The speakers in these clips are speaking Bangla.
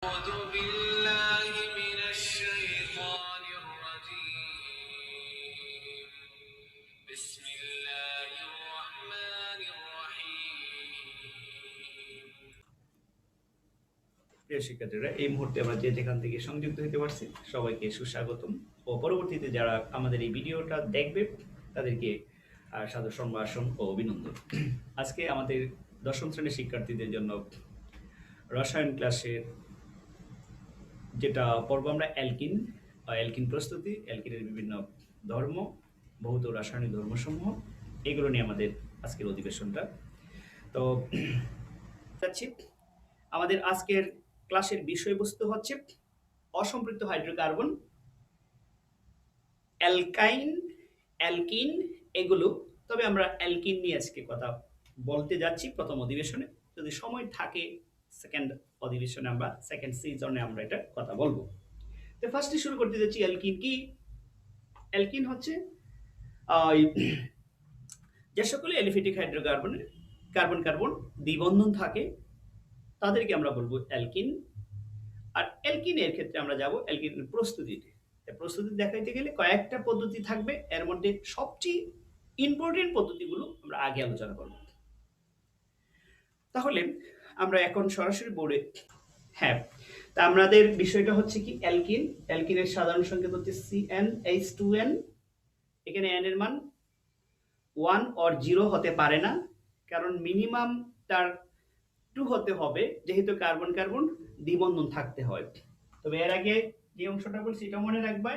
أعوذ بالله من الشيطان الرجيم بسم الله الرحمن الرحيم প্রিয় শিক্ষার্থীরা, এই মুহূর্তে আমরা যে যেখান থেকে সংযুক্ত হতে পারছি সবাইকে সুস্বাগতম ও পরবর্তীতে যারা আমাদের এই ভিডিওটা দেখবে তাদেরকে সাদর সম্ভাষণ ও অভিনন্দন। আজকে আমাদের দশম শ্রেণীর শিক্ষার্থীদের জন্য রসায়ন ক্লাসের যেটা পড়বো আমরা অ্যালকিন প্রস্তুতি, অ্যালকিনের বিভিন্ন ধর্ম, ভৌত রাসায়নিক ধর্মসমূহ, এগুলো নিয়ে আমাদের আজকের অধিবেশনটা। তো যাচ্ছি, আমাদের আজকের ক্লাসের বিষয়বস্তু হচ্ছে অসম্পৃক্ত হাইড্রোকার্বন, অ্যালকিন এগুলো। তবে আমরা অ্যালকিন নিয়ে আজকে কথা বলতে যাচ্ছি প্রথম অধিবেশনে। যদি সময় থাকে সেকেন্ড অধিবেশনে আমরা সেকেন্ড সিজনে আমরা এটা কথা বলবো। তো ফার্স্টে শুরু করতে যাচ্ছি অ্যালকিন কি। অ্যালকিন হচ্ছে যে সকলে অ্যালিফ্যাটিক হাইড্রোকার্বনের কার্বন কার্বন দ্বিবন্ধন থাকে তাদেরকে আমরা বলবো অ্যালকিন। আর অ্যালকিনের ক্ষেত্রে আমরা যাব অ্যালকিনের প্রস্তুতিতে। প্রস্তুতি দেখাইতে গেলে কয়েকটা পদ্ধতি থাকবে, এর মধ্যে সবচেয়ে ইম্পর্টেন্ট পদ্ধতিগুলো আমরা আগে আলোচনা করব। তাহলে আমরা এখন সরাসরি বোর্ডে, হ্যাঁ, তা আমাদের বিষয়টা হচ্ছে কি অ্যালকিনের সাধারণ সংকেত হচ্ছে CnH2n। এখানে n এর মান 1 or 0 হতে পারে না, কারণ মিনিমাম তার 2 হতে হবে, যেহেতু কার্বন কার্বন দ্বিবন্ধন থাকতে হয়। তবে এর আগে যে অংশটা বলছি এটা মনে রাখবে,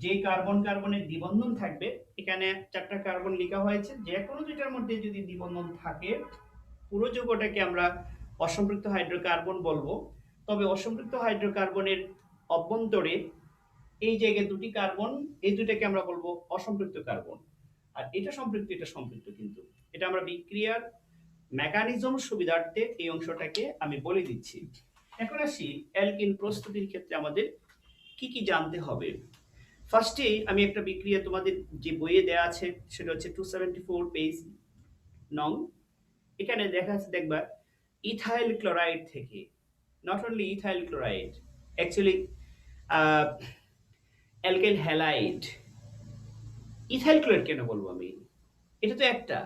যে কার্বন কার্বনের দ্বিবন্ধন থাকবে, এখানে 4টা কার্বন লেখা হয়েছে, যে কোনো দুইটার মধ্যে যদি দ্বিবন্ধন থাকে পুরো যৌগটাকে আমরা অসম্পৃক্ত হাইড্রোকার্বন বলবো। তবে অসম্পৃক্ত হাইড্রোকার্বনের অভ্যন্তরে এই জায়গায় দুটি কার্বন, এই দুটাকে আমরা বলবো অসম্পৃক্ত কার্বন। আর এটা সম্পৃক্ত, কিন্তু এটা আমরা বিক্রিয়ার মেকানিজম সুবিধার্থে এই অংশটাকে আমি বলে দিচ্ছি। এখন আসি অ্যালকিন প্রস্তুতির ক্ষেত্রে আমাদের কি কি জানতে হবে। ফার্স্টে আমি একটা বিক্রিয়া তোমাদের যে বইয়ে দেওয়া আছে সেটা হচ্ছে 274 পেজ নং। এখানে দেখবা ইথাইল ক্লোরাইড থেকে, not only ethyl chloride, actually alkyl halide. Ethyl chloride কেন বলবো আমি? এটা তো একটা,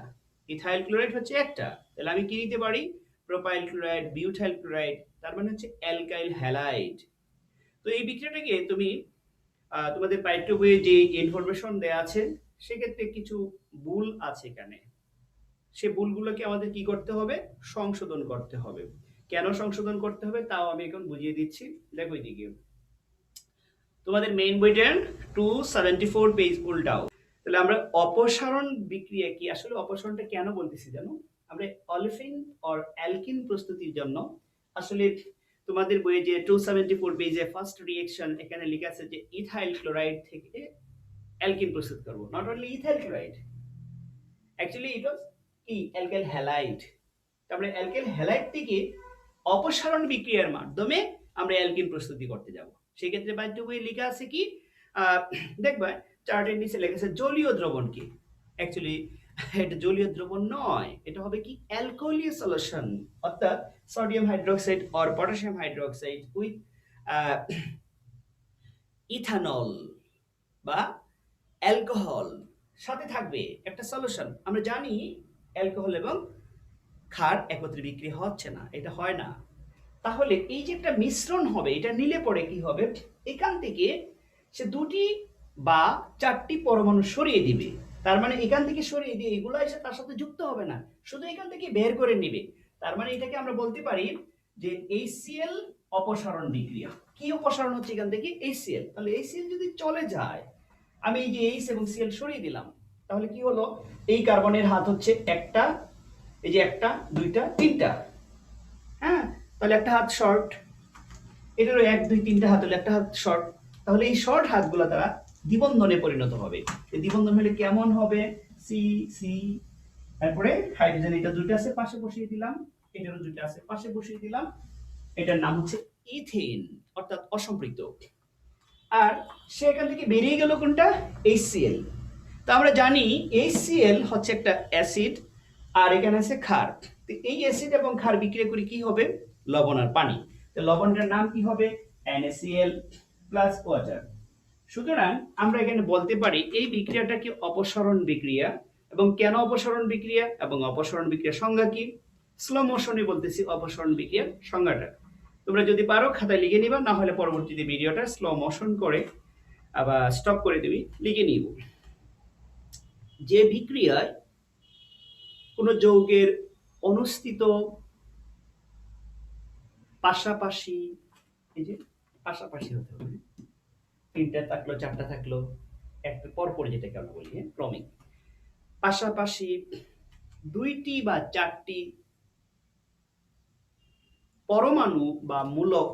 ইথাইল ক্লোরাইড হচ্ছে একটা, তাহলে আমি কি নিতে পারি? প্রোপাইল ক্লোরাইড, বিউটাইল ক্লোরাইড, তার মানে হচ্ছে অ্যালকাইল হ্যালাইড। তো এই বিক্রিয়াটাকে তুমি তোমাদের পাঠ্য বইয়ে যে ইনফরমেশন দেয়া আছে সেক্ষেত্রে কিছু ভুল আছে এখানে, সে ভুলগুলোকে আমাদের কি করতে হবে? সংশোধন করতে হবে। কেন সংশোধন করতে হবে তাও আমি এখন বুঝিয়ে দিচ্ছি। দেখো এদিকে তোমাদের মেইন বইটার 274 পেজ উল্টাও। তাহলে আমরা অপসারণ বিক্রিয়া কি, আসলে অপসারণটা কেন বলতেছি জানো? আমরা অলিফিন অর অ্যালকিন প্রস্তুতির জন্য আসলে তোমাদের বইয়ে যে 274 পেজে ফার্স্ট রিঅ্যাকশন এখানে লেখা আছে যে ইথাইল ক্লোরাইড থেকে অ্যালকিন প্রস্তুত করব। Not only ethyl chloride, actually it was কি অ্যালকাইল হ্যালাইড। তারপরে অ্যালকাইল হ্যালাইড থেকে অপসারণ বিক্রিয়ার মাধ্যমে আমরা অ্যালকিন প্রস্তুতি করতে যাব। সেই ক্ষেত্রে পাঠ্য বইয়ে লেখা আছে কি, দেখবা চার্টের নিচে লেখা আছে জলীয় দ্রবণ কি। অ্যাকচুয়ালি এটা জলীয় দ্রবণ নয়, এটা হবে কি অ্যালকোহলীয় সলিউশন, অর্থাৎ sodium hydroxide or potassium hydroxide with ethanol বা অ্যালকোহল সাথে থাকবে একটা সলিউশন। আমরা জানি অ্যালকোহল এবং ক্ষার একত্রে বিক্রি হচ্ছে না, এটা হয় না। তাহলে এই যে একটা মিশ্রণ হবে, এটা নিলে পরে কি হবে? এখান থেকে সে দুটি বা চারটি পরমাণু সরিয়ে দিবে। তার মানে এখান থেকে সরিয়ে দিয়ে এগুলো এসে তার সাথে যুক্ত হবে না, শুধু এখান থেকে বের করে নিবে। তার মানে এটাকে আমরা বলতে পারি যে HCl অপসারণ বিক্রিয়া। কি অপসারণ হচ্ছে এখান থেকে? HCl। তাহলে HCl যদি চলে যায়, আমি এই যে H এবং Cl সরিয়ে দিলাম, তাহলে কি হলো? এই কার্বনের হাত হচ্ছে একটা, এই যে একটা, দুইটা, তিনটা, হ্যাঁ, তাহলে একটা হাত শর্ট, এটারও 1 2 3টা হাত হলে একটা হাত শর্ট। তাহলে এই শর্ট হাতগুলো তারা দ্বিবন্ধনে পরিণত হবে। এই দ্বিবন্ধন হলে কেমন হবে? সি সি, তারপরে হাইড্রোজেন এটা দুটো আছে পাশে বসিয়ে দিলাম, এটারও দুটো আছে পাশে বসিয়ে দিলাম, এটার নাম হচ্ছে ইথেন, অর্থাৎ অসম্পৃক্ত। আর সেখান থেকে বেরিয়ে গেল কোনটা? HCl। তো আমরা জানি HCl হচ্ছে একটা অ্যাসিড, আর এখানে আছে ক্ষার। তো এই অ্যাসিড এবং ক্ষার বিক্রিয়া করে কি হবে? লবণ আর পানি। তো লবণটার নাম কি হবে? NaCl plus water. সুতরাং আমরা এখানে বলতে পারি এই বিক্রিয়াটা কি অপসরণ বিক্রিয়া, এবং কেন অপসরণ বিক্রিয়া এবং অপসরণ বিক্রিয়ার সংজ্ঞা কি? স্লো মোশনে বলতেছি অপসরণ বিক্রিয়ার সংজ্ঞাটা। তোমরা যদি পারো খাতায় লিখে নিবা, না হলে পরবর্তীতে ভিডিওটা স্লো মোশন করে আবার স্টপ করে দিবি, লিখে নিব। যে বিক্রিয়ায় কোনো যৌগের অনুষ্ঠিত পাশাপাশি, এই যে পাশাপাশি হতে হবে, তিনটা থাকলো চারটা থাকলো একটা পরপর, যেটাকে আমরা বলি ক্রমিক, পাশাপাশি দুইটি বা চারটি পরমাণু বা মূলক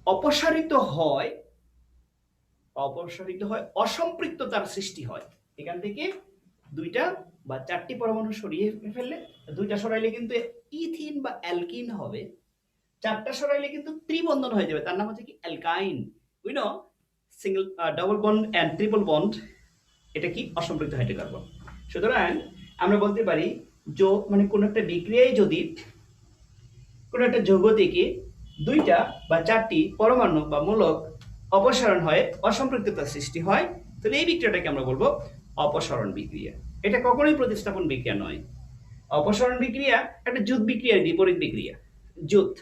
অপসারিত হয় অসম্পৃক্ততার সৃষ্টি হয়। এখান থেকে দুইটা বা চারটি পরমাণু সরিয়ে ফেললে, দুইটা সরাইলে কিন্তু ইথিন বা অ্যালকিন হবে, চারটা সরাইলে কিন্তু ত্রিবন্ধন হয়ে যাবে, তার নাম হচ্ছে কি alkyne. We know single double bond and triple bond, এটা কি অসম্পৃক্ত হাইড্রোকার্বন। সুতরাং আমরা বলতে পারি মানে কোন একটা বিক্রিয়ায় যদি কোন একটা যৌগ থেকে দুইটা বা চারটি পরমাণু বা মূলক অপসারণ হয়, অসম্পৃক্ততার সৃষ্টি হয়, তাহলে এই বিক্রিয়াটাকে আমরা বলবো অপসরণ বিক্রিয়া। এটা কখনোই প্রতিস্থাপন বিক্রিয়া নয়। অপসরণ বিক্রিয়া একটা জুট বিক্রিয়ার বিপরীত বিক্রিয়া। জুট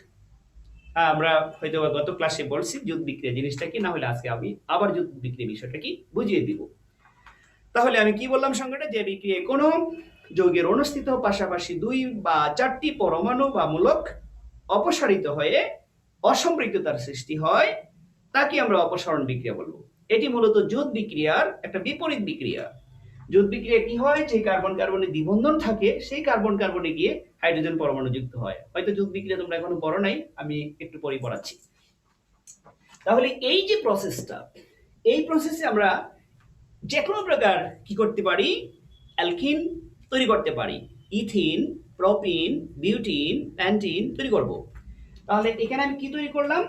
আমরা হয়তো গত ক্লাসে বলছি জুট বিক্রিয়া জিনিসটা কি, না হলে আজকে আমি আবার জুট বিক্রিয়া বিষয়টা কি বুঝিয়ে দিব। তাহলে আমি কি বললাম সংজ্ঞাটা? যে বিক্রিয়ায় কোনো যৌগের অনুষ্ঠিত পাশাপাশি দুই বা চারটি পরমাণু বা মূলক অপসারিত হয়ে অসম্পৃক্ততার সৃষ্টি হয়, তাকে আমরা অপসরণ বিক্রিয়া বলবো। এটি মূলত জুট বিক্রিয়ার একটা বিপরীত বিক্রিয়া। জুট বিক্রিয়া কি হয়? যে কার্বন কার্বনে দ্বিবন্ধন থাকে, সেই কার্বন কার্বনে গিয়ে হাইড্রোজেন পরমাণু যুক্ত হয়। হয়তো জুট বিক্রিয়া তোমরা এখনো পড়ো নাই, আমি একটু পরে পড়াচ্ছি। তাহলে এই যে প্রসেসটা, এই প্রসেসে আমরা যে কোনো প্রকার কি করতে পারি? অ্যালকিন তৈরি করতে পারি। ইথিন, প্রোপিন, বিউটিন, প্যান্টিন তৈরি করব। তাহলে এখানে আমি কি তৈরি করলাম?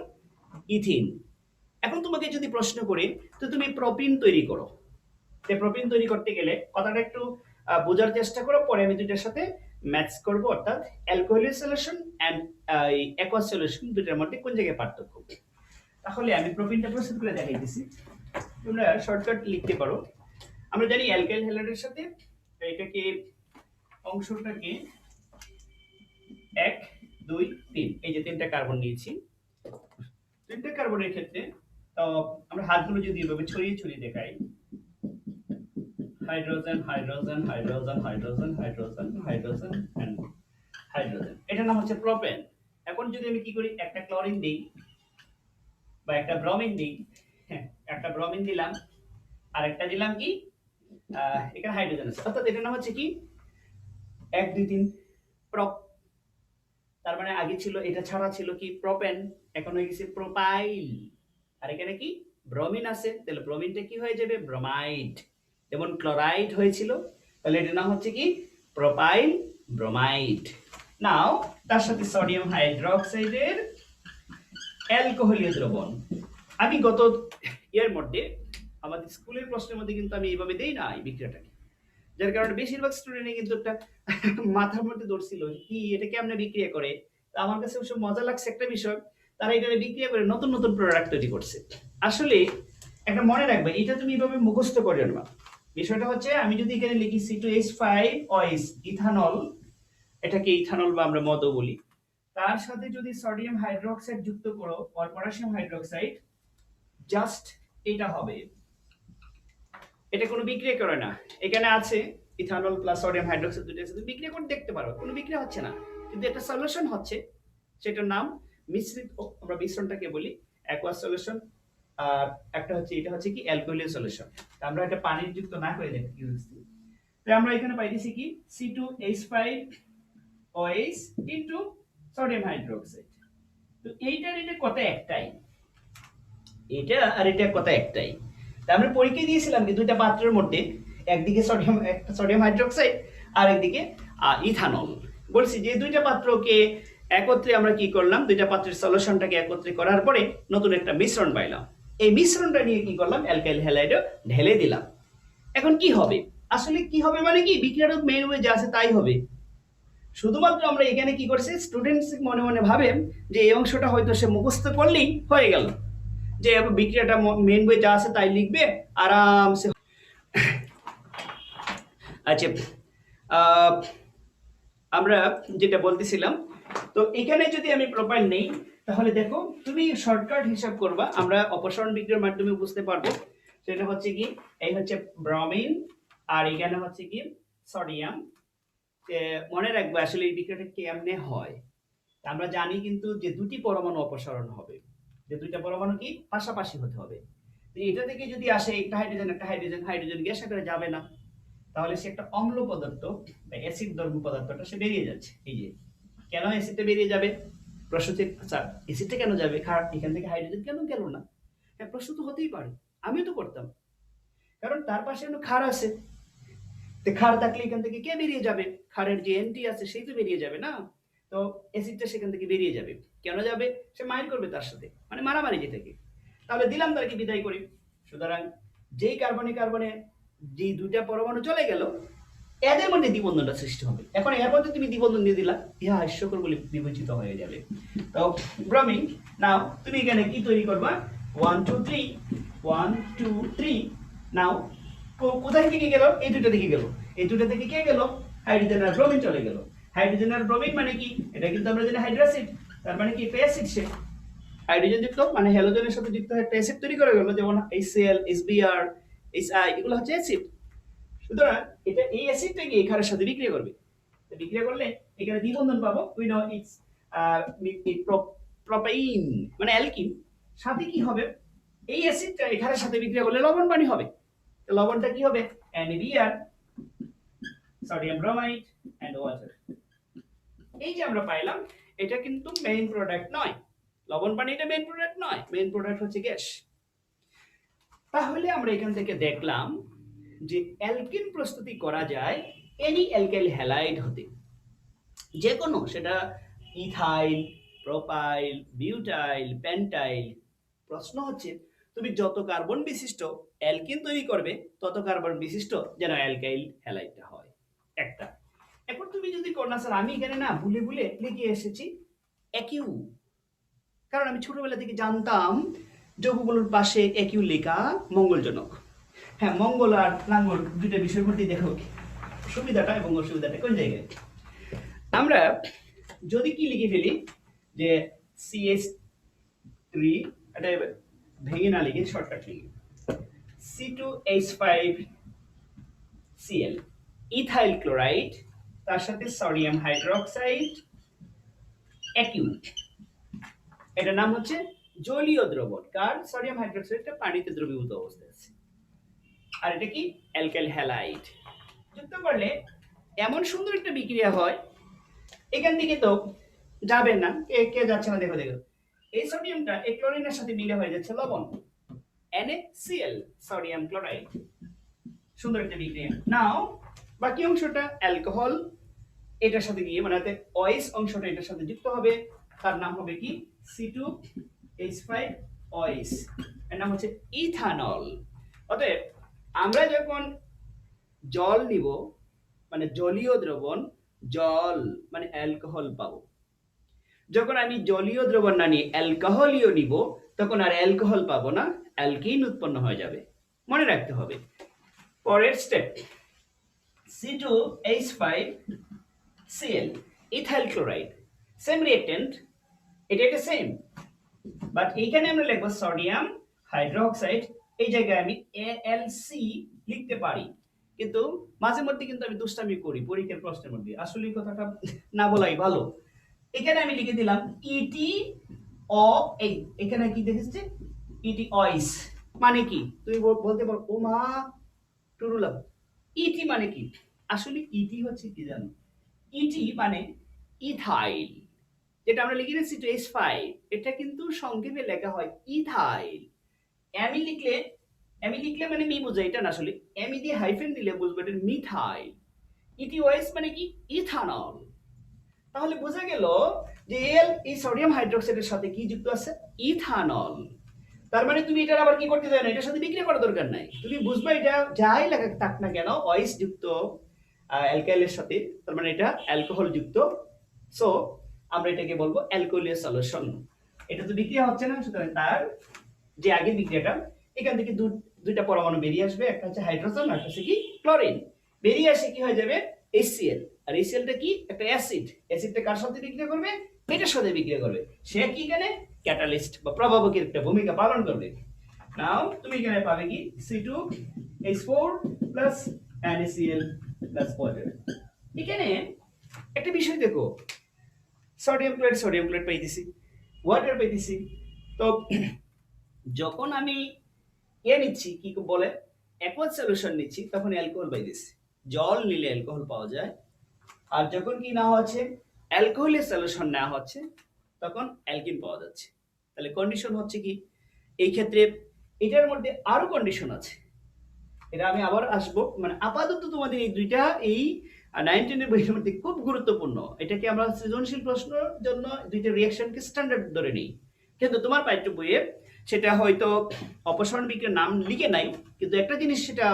ইথিন। এখন তোমাকে যদি প্রশ্ন করে তো তুমি প্রোপিন তৈরি করো, তো প্রোপিন তৈরি করতে গেলে কথাটা একটু বোঝার চেষ্টা করো, পরে আমি দুইটার সাথে ম্যাচ করব, অর্থাৎ alcoholic solution and aqueous solution, দুইটার মধ্যে কোন জায়গায় পার্থক্য। তাহলে আমি প্রোপিনটা প্রস্তুত করে দেখাইতেছি, তোমরা শর্টকাট লিখতে পারো। আমরা জানি অ্যালকাইল হ্যালাইডের সাথে এটাকে অংশটাকে 1 2 3, এই যে তিনটা কার্বন নিয়েছি। তিনটা কার্বনের ক্ষেত্রে আমরা হাতগুলো যদি এভাবে ছড়িয়ে ছড়িয়ে দেখাই, hydrogen hydrogen hydrogen hydrogen hydrogen hydrogen and hydrogen, এটার নাম হচ্ছে প্রোপেন। এখন যদি আমি কি করি, একটা ক্লোরিন দিই বা একটা ব্রোমিন দিই, হ্যাঁ একটা ব্রোমিন দিলাম আর একটা দিলাম কি এখানে হাইড্রোজেন আছে, অর্থাৎ এটার নাম হচ্ছে কি 1 2 3 প্রপ। তার মানে আগে ছিল এটা ছাড়া ছিল কি প্রোপেন, এখন হয়ে গেছে প্রোপাইল। আর এখানে কি ব্রোমিন আছে, তাহলে ব্রোমিনটা কি হয়ে যাবে? ব্রোমাইড। যেমন ক্লোরাইড হয়েছিল, তাহলে এটার নাম হচ্ছে কি প্রোপাইল ব্রোমাইড। নাও তার সাথে সোডিয়াম হাইড্রোক্সাইডের অ্যালকোহলীয় দ্রবণ। আমি গত এর মধ্যে আমাদের স্কুলের প্রশ্নের মধ্যে কিন্তু আমি এইভাবে দেই না এই বিক্রিয়াটাকে, যার কারণে বেশিরভাগ স্টুডেন্টই কিন্তু একটা মাথার মধ্যে ধরছিল কি এটা কেমনে বিক্রিয়া করে। আমার কাছে অবশ্য মজা লাগছে একটা বিষয়, তারা এটা বিক্রিয়া করে নতুন নতুন প্রোডাক্ট তৈরি করছে। আসলে একটা মনে রাখবে, এটা তুমি এভাবে মুখস্থ করে না। বিষয়টা হচ্ছে আমি যদি এখানে লিখি C2H5OH ইথানল, এটাকে ইথানল বা আমরা মদও বলি, তার সাথে যদি সোডিয়াম হাইড্রোক্সাইড যুক্ত করো আর পটাশিয়াম হাইড্রোক্সাইড, জাস্ট এটা হবে। এটা কোনো বিক্রিয়া করে না, এখানে আছে ইথানল প্লাস সোডিয়াম হাইড্রোক্সাইড, দুটো একসাথে বিক্রিয়া করে দেখতে পারো, কোনো বিক্রিয়া হচ্ছে না, কিন্তু একটা সলিউশন হচ্ছে, সেটার নাম মিশ্রিত, আমরা মিশ্রণটাকে বলি অ্যাকোয়াস সলিউশন। আর একটা হচ্ছে এটা হচ্ছে কি অ্যালকোহলীয় সলিউশন। আমরা এটা পানির যুক্ত না করে দেখি, তো আমরা এখানে পাইতেছি কি C2H5OH ইনটু সোডিয়াম হাইড্রোক্সাইড। তো এইটার এটা কথা একটাই, এটা আর এটা কথা একটাই। আমরা পরীক্ষা দিয়েছিলাম কি দুইটা পাত্রের মধ্যে একদিকে সোডিয়াম হাইড্রোক্সাইড আর একদিকে ইথানল। বলছি যে দুইটা পাত্রকে একত্রে আমরা কি করলাম, দুইটা পাত্রের সলিউশনটাকে একত্রে করার পরে নতুন একটা মিশ্রণ পাইলাম। এই মিশ্রণটা নিয়ে কি করলাম, অ্যালকাইল হ্যালাইডে ঢেলে দিলাম। এখন কি হবে? আসলে কি হবে মানে কি বিক্রিয়াটা মেইন ওয়ে যা আছে তাই হবে। শুধুমাত্র আমরা এখানে কি করছি, স্টুডেন্টস মনে মনে ভাবে যে এই অংশটা হয়তো সে মুখস্থ করলেই হয়ে গেল, যে বিক্রিয়াটা মেন বই যা আছে তাই লিখবে আরামসে। আচ্ছা, আমরা যেটা বলতেছিলাম, তো এখানে যদি আমি প্রোফাইল নেই তাহলে দেখো তুমি শর্টকাট হিসাব করবা, আমরা অপসারণ বিক্রিয়ার মাধ্যমে বুঝতে পারবো। সেটা হচ্ছে কি, এই হচ্ছে ব্রমিন আর এখানে হচ্ছে কি সোডিয়াম। মনে রাখবে আসলে এই বিক্রিয়াটা কেমনে হয়। আমরা জানি কিন্তু যে দুটি পরমাণু অপসারণ হবে, যে দুইটা পরমাণু কি পাশাপাশি হতে হবে। এটা থেকে যদি আসে একটা হাইড্রোজেন একটা হাইড্রোজেন, হাইড্রোজেন গ্যাস আকারে যাবে না, তাহলে সে একটা অম্ল পদার্থ বা অ্যাসিড দ্রব্য পদার্থটা সে বেরিয়ে যাচ্ছে। এই যে কেন অ্যাসিডটা বেরিয়ে যাবে, প্রশ্ন হচ্ছে আচ্ছা অ্যাসিডটা কেন যাবে, এখান থেকে হাইড্রোজেন কেন গেল না? হ্যাঁ, প্রশ্ন তো হতেই পারে, আমিও তো করতাম, কারণ তার পাশে ক্ষার আছে, তো ক্ষার থাকলে এখান থেকে কে বেরিয়ে যাবে, ক্ষারের যে এনটি আছে সেই তো বেরিয়ে যাবে না, তো অ্যাসিডটা সেখান থেকে বেরিয়ে যাবে। কেন যাবে, সে মাইর করবে তার সাথে, মানে মারামারি যেটাকে। তাহলে দিলাম তাকে বিদায় করি। সুতরাং যেই কার্বনে কার্বনে যে দুইটা পরমাণু চলে গেল, এদের মধ্যে দ্বিবন্ধনটা সৃষ্টি হবে। এখন এর মধ্যে তুমি দ্বিবন্ধন দিয়ে দিলা, ইহা হাস্যকর বলে বিবেচিত হয়ে যাবে। তো ব্রমিন, নাও তুমি এখানে কি তৈরি করবা, 1 2 3 1 2 3। নাও কোথায় থেকে গেল, এই দুটো থেকে গেল, এই দুটো থেকে কে গেল, হাইড্রোজেন আর ব্রোমিন চলে গেল। হাইড্রোজেন আর ব্রোমিন মানে কি, এটা কিন্তু আমরা জানি হাইড্রোসিড, তার মানে কি একটা অ্যাসিড, সে হাইড্রোজেন যুক্ত মানে হ্যালোজেনের সাথে যুক্ত একটা অ্যাসিড তৈরি করে গেল, যেমন HCl HBr HI, এগুলো হচ্ছে অ্যাসিড। সুতরাং এটা এই অ্যাসিডটাকে এই ক্ষারের সাথে বিক্রিয়া করবে, বিক্রিয়া করলে এখানে দ্বিবন্ধন পাবো, উই নো ইটস প্রোপাইন মানে অ্যালকিন। সাথে কি হবে, এই অ্যাসিডটা এই ক্ষারের সাথে বিক্রিয়া করলে লবণ পানি হবে। লবণটা কি হবে, NaBr, sodium bromide and water. এই যে আমরা পাইলাম, এটা কিন্তু মেইন প্রোডাক্ট নয়, লবণ পানি এটা মেইন প্রোডাক্ট নয়, মেইন প্রোডাক্ট হচ্ছে গ্যাস। তাহলে আমরা এখান থেকে দেখলাম যে অ্যালকিন প্রস্তুতি করা যায় এনি অ্যালকাইল হ্যালাইড হতে, যে কোনো, সেটা ইথাইল, প্রোপাইল, বিউটাইল, পেন্টাইল। প্রশ্ন হচ্ছে তুমি যত কার্বন বিশিষ্ট অ্যালকিন তৈরি করবে তত কার্বন বিশিষ্ট যেন অ্যালকাইল হ্যালাইডটা হয় একটা। এখন তুমি যদি করনা স্যার আমি এখানে না ভুলে ভুলে লিখে এসেছি অ্যাকিউ, কারণ আমি ছোটবেলা থেকে জানতাম যৌগগুলোর পাশে অ্যাকিউ লেখা মঙ্গলজনক। হ্যাঁ, মঙ্গল আর লাঙ্গল দুইটা বিষয়ের মধ্যে দেখো সুবিধাটা এবং অসুবিধাটা কোন জায়গায়। আমরা যদি কি লিখে ফেলি যে CH3, এটা ভেঙে না লিখে শর্টকাট লিখি, C2H5Cl ইথাইল ক্লোরাইড, তার সাথে সোডিয়াম হাইড্রোক্সাইড অ্যাকিউ। এটার নাম হচ্ছে জলীয় দ্রবণ, কারণ সোডিয়াম হাইড্রোক্সাইডটা পানিতে দ্রবীভূত অবস্থায় আছে। আর এটা কি অ্যালকাইল হ্যালাইড। যুক্ত করলে এমন সুন্দর একটা বিক্রিয়া হয়, এখান থেকে তো যাবে না, কে কে যাচ্ছে না, দেখো দেখো এই সোডিয়ামটা এই ক্লোরিনের সাথে মিলে হয়ে যাচ্ছে লবণ, NaCl, সোডিয়াম ক্লোরাইড। সুন্দর একটা বিক্রিয়া। নাও বাকি অংশটা অ্যালকোহল এটার সাথে গিয়ে মানে OH অংশটা এটার সাথে যুক্ত হবে, তার নাম হবে কি C2H5OH, এর নাম হচ্ছে ইথানল। অতএব আমরা যখন জল নিব মানে জলীয় দ্রবণ, জল মানে অ্যালকোহল পাবো। যখন আমি জলীয় দ্রবণ না নিয়ে অ্যালকোহলীয় নিব তখন আর অ্যালকোহল পাবো না, অ্যালকিন উৎপন্ন হয়ে যাবে। মনে রাখতে হবে। পরের step, C2H5Cl ethyl chloride, same reactant, এটা একটা সেম, বাট এইখানে আমরা লিখবো সোডিয়াম হাইড্রোক্সাইড, এই জায়গায় আমি AlC লিখতে পারি, কিন্তু মাঝে মধ্যে কিন্তু আমি দুষ্টামি করি পরীক্ষার প্রশ্নের মধ্যে, আসলে এই কথাটা না বলাই ভালো। এখানে আমি লিখে দিলাম ETO, এখানে কি দেখেছি ETOIS, মানে কি তুমি বলতে পারো ও মা টুরুলাম, ইটি মানে কি, আসলে ইটি হচ্ছে কি জানো, ইটি মানে ইথাইল, যেটা আমরা লিখি না C2H5, এটা কিন্তু সংক্ষেপে লেখা হয় ইথাইল। এমি লিখলে মানে মি বোঝায়, এটা না আসলে এমি দিয়ে হাইফেন দিলে বুঝবে এটা মিথাইল। ETOS মানে কি ইথানল। তাহলে বোঝা গেল যে এই সোডিয়াম হাইড্রোক্সাইডের সাথে কি যুক্ত আছে, ইথানল। তার মানে তুমি এটা আবার কি করতে চাও না, এটার সাথে বিক্রিয়া করার দরকার নাই, তুমি বুঝবা এটা যাই লেখা থাক না কেন OH যুক্ত অ্যালকাইলের সাথে, তার মানে এটা অ্যালকোহল যুক্ত। সো আমরা এটাকে বলবো অ্যালকোহলীয় সলিউশন। এটা তো বিক্রিয়া হচ্ছে না, সুতরাং তার যে আগের বিক্রিয়াটা, এখান থেকে দুইটা পরমাণু বেরিয়ে আসবে, একটা হচ্ছে হাইড্রোজেন আর একটা হচ্ছে কি ক্লোরিন। বেরিয়ে আসে কি হয়ে যাবে HCl। আর HClটা কি একটা অ্যাসিড। অ্যাসিডটা কার সাথে বিক্রিয়া করবে? এটার সাথে বিক্রিয়া করবে। সে কি এখানে ক্যাটালিস্ট বা প্রভাবকের একটা ভূমিকা পালন করবে। নাও তুমি এখানে পাবে কি C2H4 plus NaCl plus water. এখানে একটা বিষয় দেখো, সোডিয়াম ক্লোরাইড পাইতেছি, ওয়াটার পাইতেছি। তো যখন আমি নিচ্ছি কি বলে অ্যাকোয়াস সলিউশন নিচ্ছি, তখন অ্যালকোহল পাইতেছি। জল নিলে অ্যালকোহল পাওয়া যায়। আর যখন কি না হচ্ছে অ্যালকোহলের সলিউশন নেওয়া হচ্ছে, তখন অ্যালকিন পাওয়া যাচ্ছে। তাহলে কন্ডিশন হচ্ছে কি এই ক্ষেত্রে এটার মধ্যে আরো কন্ডিশন আছে, এটা আমি আবার আসবো। মানে আপাতত তোমাদের এই দুইটা এই 19 এর বইয়ের মধ্যে খুব গুরুত্বপূর্ণ। এটাকে আমরা সৃজনশীল প্রশ্নের জন্য দুইটা রিঅ্যাকশনকে স্ট্যান্ডার্ড ধরে নিই, কিন্তু তোমার পাঠ্য বইয়ে সেটা হয়তো অপসারণ বিক্রিয়ার নাম লিখে নাই, কিন্তু একটা জিনিস সেটা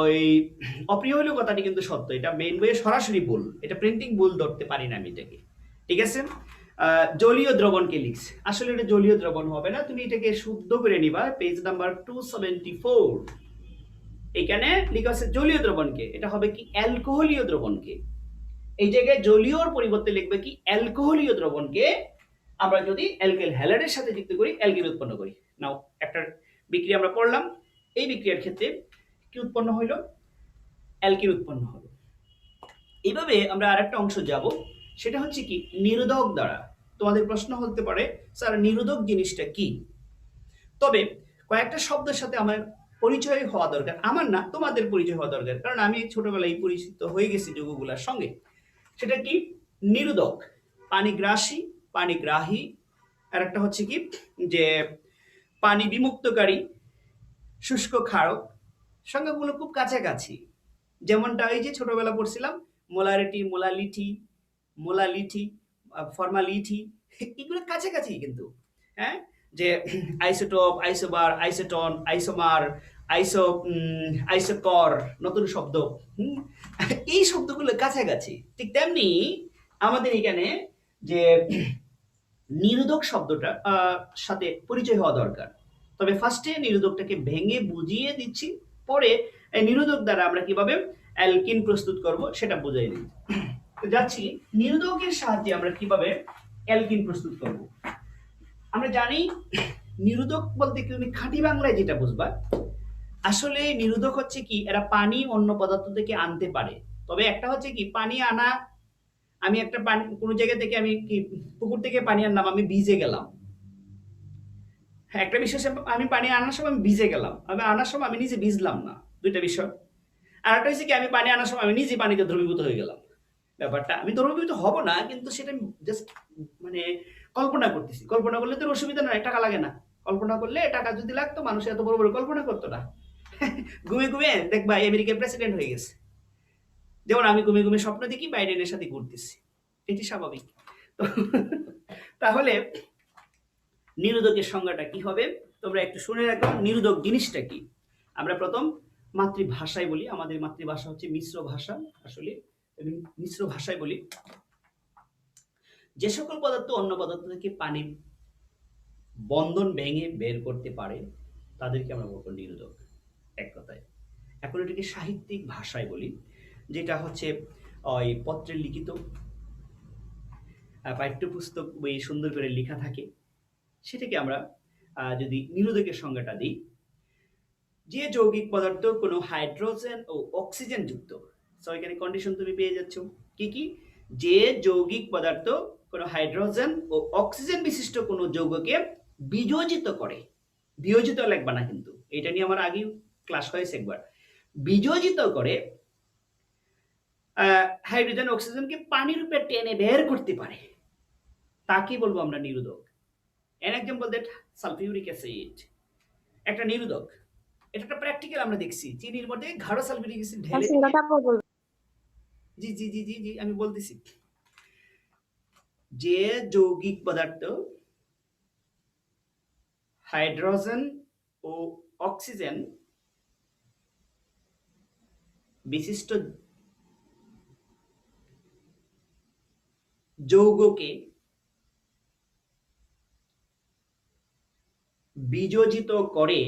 ওই অপ্রিয় হলেও কথাটি কিন্তু সত্য, এটা মেইন বইয়ে সরাসরি ভুল, এটা প্রিন্টিং ভুল ধরতে পারি না আমি এটাকে। ঠিক আছে, জলীয় দ্রবণকে লিখছে, আসলে এটা জলীয় দ্রবণ হবে না, তুমি এটাকে শুদ্ধ করে নিবা। পেজ নাম্বার 274 এখানে লেখা আছে জলীয় দ্রবণকে, এটা হবে কি অ্যালকোহলীয় দ্রবণকে। এই জায়গায় জলীয়র পরিবর্তে লিখবে কি অ্যালকোহলীয় দ্রবণকে আমরা যদি অ্যালকাইল হ্যালাইডের সাথে যুক্ত করি অ্যালকিন উৎপন্ন করি। নাও একটা বিক্রিয়া আমরা পড়লাম, এই বিক্রিয়ার ক্ষেত্রে কি উৎপন্ন হইল? অ্যালকিন উৎপন্ন হলো। এইভাবে আমরা আরেকটা অংশ যাব, সেটা হচ্ছে কি নিরোধক দ্বারা। তোমাদের প্রশ্ন হতে পারে স্যার নিরোধক জিনিসটা কি? তবে কয়েকটা শব্দের সাথে আমার পরিচয় হওয়া দরকার, আমার না তোমাদের পরিচয় হওয়া দরকার, কারণ আমি ছোটবেলায় পরিচিত হয়ে গেছি যৌগগুলোর সঙ্গে। সেটা কি নিরোধক, পানিগ্রাসী, পানিগ্রাহী, আর একটা হচ্ছে কি যে পানি বিমুক্তকারী, শুষ্ক ক্ষারক। সংজ্ঞাগুলো খুব কাছাকাছি, যেমনটা এই যে ছোটবেলা পড়ছিলাম মোলারিটি, মোলালিটি, ফর্মালিটি, এগুলো কাছাকাছি কিন্তু। হ্যাঁ, যে আইসোটোপ, আইসোবার, আইসোটন, আইসোমার, আইসোকর, নতুন শব্দ। এই শব্দগুলো কাছাকাছি। ঠিক তেমনি আমাদের এখানে যে নিরোধক শব্দটা সাথে পরিচয় হওয়া দরকার। তবে ফার্স্টে নিরোধকটাকে ভেঙে বুঝিয়ে দিচ্ছি, পরে এই নিরোধক দ্বারা আমরা কিভাবে অ্যালকিন প্রস্তুত করব সেটা বুঝাই দিই। তো যাচ্ছি নিরোধকের সাহায্যে আমরা কিভাবে অ্যালকিন প্রস্তুত করব। আমরা জানি নিরোধক বলতে তুমি খাঁটি বাংলায় যেটা বুঝবা, আসলে নিরোধক হচ্ছে কি এরা পানি অন্য পদার্থ থেকে আনতে পারে। তবে একটা হচ্ছে কি পানি আনা, আমি একটা পানি কোনো জায়গা থেকে আমি কি পুকুর থেকে পানি আনলাম, আমি ভিজে গেলাম। হ্যাঁ, একটা বিষয় আমি পানি আনার সময় আমি ভিজে গেলাম, আমি আনার সময় আমি নিজে ভিজলাম না, দুইটা বিষয়। আর একটা হচ্ছে কি আমি পানি আনার সময় আমি নিজে পানিতে দ্রবীভূত হয়ে গেলাম। ব্যাপারটা আমি দ্রবীভূত হব না, কিন্তু সেটা জাস্ট মানে কল্পনা করতেছি। কল্পনা করলে তো অসুবিধা নয়, টাকা লাগে না। কল্পনা করলে টাকা যদি লাগতো মানুষ এত বড় বড় কল্পনা করতো না। ঘুমে ঘুমে দেখবা আমেরিকার প্রেসিডেন্ট হয়ে গেছে, যেমন আমি ঘুমে ঘুমে স্বপ্ন দেখি বাইডেনের সাথে ঘুরতেছি, এটি স্বাভাবিক। তো তাহলে নিরোধকের সংজ্ঞাটা কি হবে তোমরা একটু শুনে রাখো, নিরোধক জিনিসটা কি। আমরা প্রথম মাতৃভাষায় বলি, আমাদের মাতৃভাষা হচ্ছে মিশ্র ভাষা, আসলে মিশ্র ভাষায় বলি। যে সকল পদার্থ অন্য পদার্থ থেকে পানি বন্ধন ভেঙে বের করতে পারে তাদেরকে আমরা বলবো নিরোধক, এক কথায়। এখন এটাকে সাহিত্যিক ভাষায় বলি, যেটা হচ্ছে ওই পত্রে লিখিত, পাঠ্যপুস্তক বই সুন্দর করে লেখা থাকে, সেটাকে আমরা যদি নিরোধকের সংজ্ঞাটা দিই, যে যৌগিক পদার্থ কোনো হাইড্রোজেন ও অক্সিজেন যুক্ত। সো এখানে কন্ডিশন তুমি পেয়ে যাচ্ছ কি কি, যে যৌগিক পদার্থ কোনো হাইড্রোজেন ও অক্সিজেন বিশিষ্ট কোনো যৌগকে বিযোজিত করে। বিয়োজিত লাগবে না কিন্তু, এটা নিয়ে আমার আগে ক্লাস হয়েছে একবার। বিযোজিত করে হাইড্রোজেন অক্সিজেনকে পানি রূপে টেনে বের করতে পারে, তাকে বলবো আমরা নিরোধক। An example that sulphuric acid একটা নিরোধক। এটা একটা প্র্যাকটিক্যাল আমরা দেখছি, চিনির মধ্যে গাঢ় সালফিউরিক অ্যাসিড ঢেলে জি জি জি জি জি আমি বলতেছি, যে যৌগিক পদার্থ হাইড্রোজেন ও অক্সিজেন বিশিষ্ট যৌগকে বিযোজিত করে